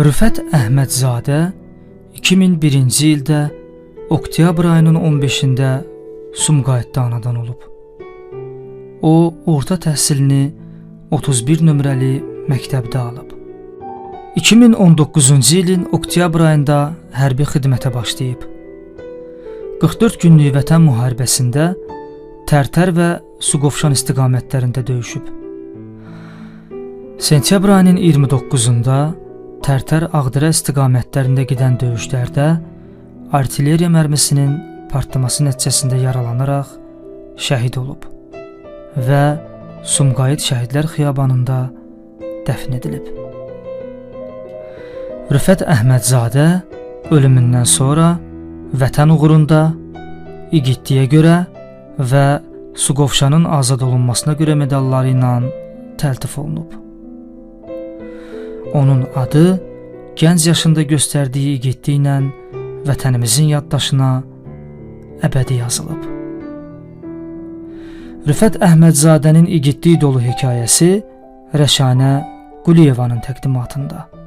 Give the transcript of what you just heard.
Rüfət Əhmədzadə 2001-ci ildə oktyabr ayının 15-də Sumqayıtda anadan olub. O, orta təhsilini 31 nömrəli məktəbdə alıb. 2019-cu ilin oktyabr ayında hərbi xidmətə başlayıb. 44 günlük vətən müharibəsində Tərtər və Suqovuşan istiqamətlərində döyüşüb. Sentyabr ayının 29-da Tərtər Ağdərə istiqamətlərində gedən döyüşlərdə artilleriya mərmisinin partlaması nəticəsində yaralanaraq şəhid olub və Sumqayıt Şəhidlər Xiyabanında dəfn edilib. Rüfət Əhmədzadə ölümündən sonra vətən uğrunda, igidliyə görə və Suqovuşanın azad olunmasına görə medalları ilə təltif olunub. Onun adı gənc yaşında göstərdiyi igidliklə vətənimizin yaddaşına əbədi yazılıb. Rüfət Əhmədzadənin igidlik dolu hekayəsi Rəşanə Quliyevanın təqdimatında.